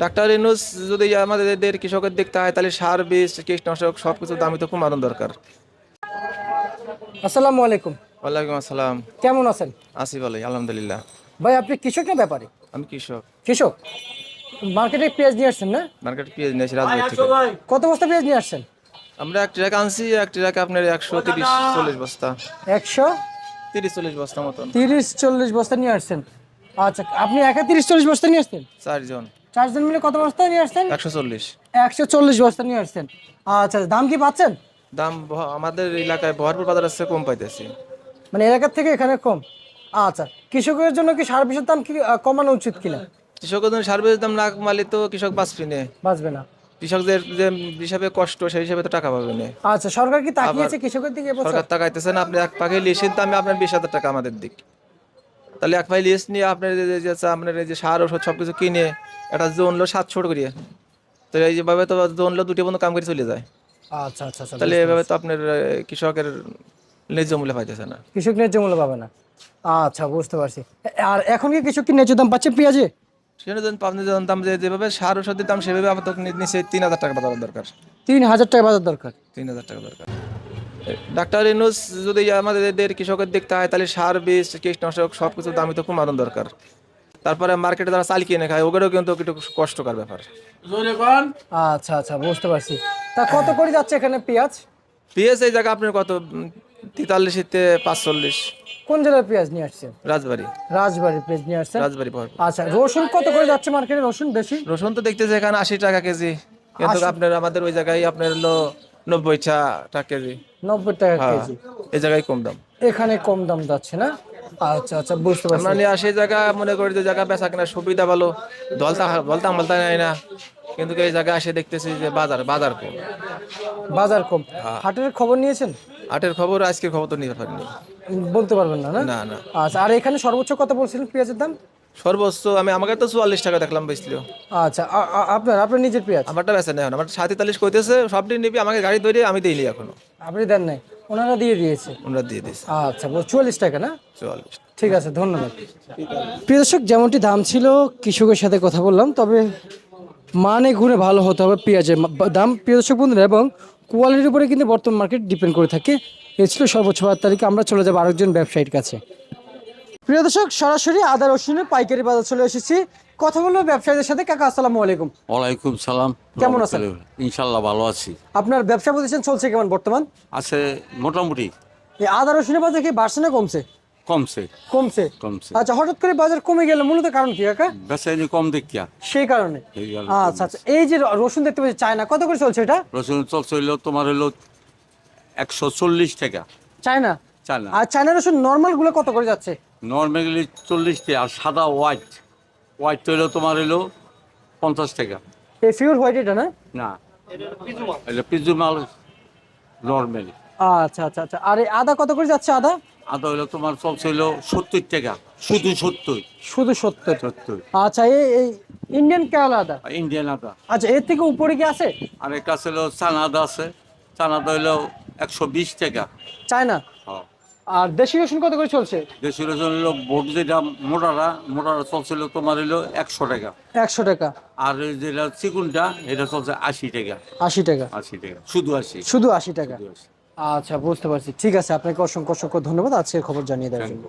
Doctor Yunus যদি আমাদের কৃষকের দেখতে হয় তাহলে সার বীজ কীটনাশক সবকিছু দামই তো কমানো দরকার। আসসালামু আলাইকুম। ওয়ালাইকুম আসসালাম। কেমন আছেন? আছি ভালোই আলহামদুলিল্লাহ। ভাই আপনি কৃষক না ব্যাপারী? আমি কৃষক। কৃষক। মার্কেটে পেঁয়াজ নিয়ে আসছেন না? মার্কেটে পেঁয়াজ নিয়েছি রাজবাড়ি থেকে। কত বস্তা পেঁয়াজ নিয়ে আসছেন? আমরা এক ট্রাক আনছি, এক ট্রাক আপনার 130-40 বস্তা, 100 30-40 বস্তা মতন। 30-40 বস্তা নিয়ে আসছেন। আচ্ছা, আপনি একা 30-40 বস্তা নিয়ে আসছেন? 4 জন। 4 জন মিলে কত বস্তা নিয়ে আসছেন? 140। 140 বস্তা নিয়ে আসছেন। আচ্ছা, দাম কি পাচ্ছেন? দাম আমাদের এলাকায় ভরপুর বাজার আছে, কম পাইতেছি। মানে এলাকার থেকে এখানে কম। আচ্ছা, কৃষকের জন্য কি সার বিষের দাম কি কমানো উচিত কিনা? কৃষকের জন্য সার বীজের দাম না কমালে তো কৃষক বাঁচবে না। বাঁচবে না। কৃষকদের যে হিসাবে কষ্ট সেই হিসাবে তো টাকা পাবে না। আচ্ছা, সরকার কি আবার তাকিয়েছে কৃষকের দিকে এবছর? সরকার টাকাইতেছে না, আপনি এক পাখি লিসের দামে আপনার 20,000 টাকা আমাদের দিক। তাহলে এক ভাই লিস্ট নিয়ে আপনার আপনার এই যে সার ওষুধ সবকিছু কিনে একটা জোন লো 700 করে, তো এই যেভাবে তো জোন লো 2টি বন্ধু কাম করে চলে যায়। আচ্ছা আচ্ছা আচ্ছা, তাহলে বুঝতে এভাবে পারছি। তো আপনার কৃষকের ন্যায্য মূল্য পাইতেছে না। কৃষক ন্যায্য মূল্য পাবে না। আচ্ছা, বুঝতে পারছি। আর এখন কি কৃষক কি ন্যায্য দাম পাচ্ছে পেঁয়াজে? সেটা যদি আপনি যখন দাম যেভাবে সার ওষুধের দাম সেভাবে আপনার নিচে 3,000 টাকা বাজার দরকার। 3000 টাকা বাজার দরকার। 3,000 টাকা দরকার। ডাক্তার ইউনূস যদি আমাদের কৃষকের দেখতে হয় তাহলে সার বীজ কীটনাশক সবকিছু দামই তো কমানো দরকার। তারপরে মার্কেটে যারা চাল কিনে খায় ওদেরও কিন্তু একটু কষ্টকর ব্যাপার। আচ্ছা আচ্ছা, বুঝতে পারছি। তা কত করে যাচ্ছে এখানে পেঁয়াজ? পেঁয়াজ এই জায়গা আপনার কত 43-তে 45। কোন জেলার পেঁয়াজ নিয়ে আসছেন? রাজবাড়ি। রাজবাড়ির পেঁয়াজ নিয়ে আসছেন। রাজবাড়ি ভরপুর। আচ্ছা, রসুন কত করে যাচ্ছে মার্কেটে? রসুন বেশি? রসুন তো দেখতেছে এখানে 80 টাকা কেজি, কিন্তু 80? আপনার আমাদের ওই জায়গায় আপনার হলো 90 টাকা কেজি। 90 টাকা হ্যাঁ, কেজি। এই জায়গায় কম দাম। এখানে কম দাম যাচ্ছে না? আচ্ছা আচ্ছা, বুঝতে আমরা পারছি। নিয়ে আসি জায়গা মনে করি যে জায়গা বেচা কেনার সুবিধা ভালো, দলতা বলতা আমলতা নেয় না, কিন্তু এই জায়গায় এসে দেখতেছি যে বাজার বাজার কম। বাজার কম। হাটের খবর নিয়েছেন? হাটের খবর আজকের খবর তো নিতে পারিনি। বলতে পারবেন না না? না না। আচ্ছা, আর এখানে সর্বোচ্চ কত বলছিলেন পেঁয়াজের দাম? সর্বোচ্চ আমাকে তো 44 টাকা দেখলাম বেচলো। আচ্ছা, আপনার আপনার নিজের পেঁয়াজ? আমারটা বেচা নেই এখন, আমার 37 কইতেছে, সবটি নিবি, আমাকে গাড়ি ধরে আমি দিইনি এখনো। আপনি দেন নাই, ওনারা দিয়ে দিয়েছে। আমরা দিয়ে দিছি আচ্ছা, 44 টাকা না? 44। ঠিক আছে, ধন্যবাদ। প্রিয় দর্শক, যেমনটি দাম ছিল কৃষকের সাথে কথা বললাম, তবে মানে ঘুরে ভালো হতে হবে পেঁয়াজের দাম, প্রিয় দর্শক বন্ধুরা, এবং কোয়ালিটির উপরে কিন্তু বর্তমান মার্কেট ডিপেন্ড করে থাকে। এ ছিল সর্বোচ্চ 5 তারিখে। আমরা চলে যাবো আরেকজন ব্যবসায়ীর কাছে। প্রিয় দর্শক, সরাসরি আদা রসুনের পাইকারি বাজার চলে এসেছি, কথা বলবো ব্যবসায়ীদের সাথে। কাকা, আসসালামু আলাইকুম। ওয়ালাইকুম সালাম। কেমন আছেন? ইনশাল্লাহ ভালো আছি। আপনার ব্যবসা প্রতিষ্ঠান চলছে কেমন বর্তমান? আছে মোটামুটি। এই আদা রসুনের বাজার কি বাড়ছে না কমছে? কমছে। কমছে। কমছে। আচ্ছা, হঠাৎ করে বাজার কমে গেল মূলত কারণ কি কাকা? বেচাইনি কম দেখিয়া। সেই কারণে? এই কারণে আচ্ছা আচ্ছা, এই যে রসুন দেখতে পাচ্ছি চায়না, কত করে চলছে এটা? রসুন চলছে হইলো তোমার হইলো 140 টাকা। চায়না? চায়না আর চায়না রসুন নর্মাল গুলো কত করে যাচ্ছে? নর্মালি 40 টাকা, আর সাদা হোয়াইট হোয়াইট হইলো তোমার হইলো 50 টাকা। এই পিওর হোয়াইট এটা না? না, এটা পিজু মাল নর্মালি। আচ্ছা আচ্ছা আচ্ছা, আর এই আদা কত করে যাচ্ছে আদা? আদা হইলো তোমার চলছে হইলো 70 টাকা, শুধু 70। শুধু 70? 70 আচ্ছা, এই ইন্ডিয়ান কেরালা আদা? ইন্ডিয়ান আদা। আচ্ছা, এর থেকে উপরে কি আছে? আর একটা ছিল চানা আদা আছে, চানা আদা হইলো 120 টাকা। চায়না? হ্যাঁ। আর দেশি রসুন কত করে চলছে? দেশি রসুন হইলো বোট যেটা মোটারা মোটারা চলছিল তোমার হইলো 100 টাকা। 100 টাকা? আর ওই যেটা চিকুনটা এটা চলছে 80 টাকা। 80 টাকা? 80 টাকা, শুধু 80। শুধু 80 টাকা? শুধু 80। আচ্ছা, বুঝতে পারছি। ঠিক আছে, আপনাকে অসংখ্য অসংখ্য ধন্যবাদ আজকের খবর জানিয়ে দেওয়ার জন্য।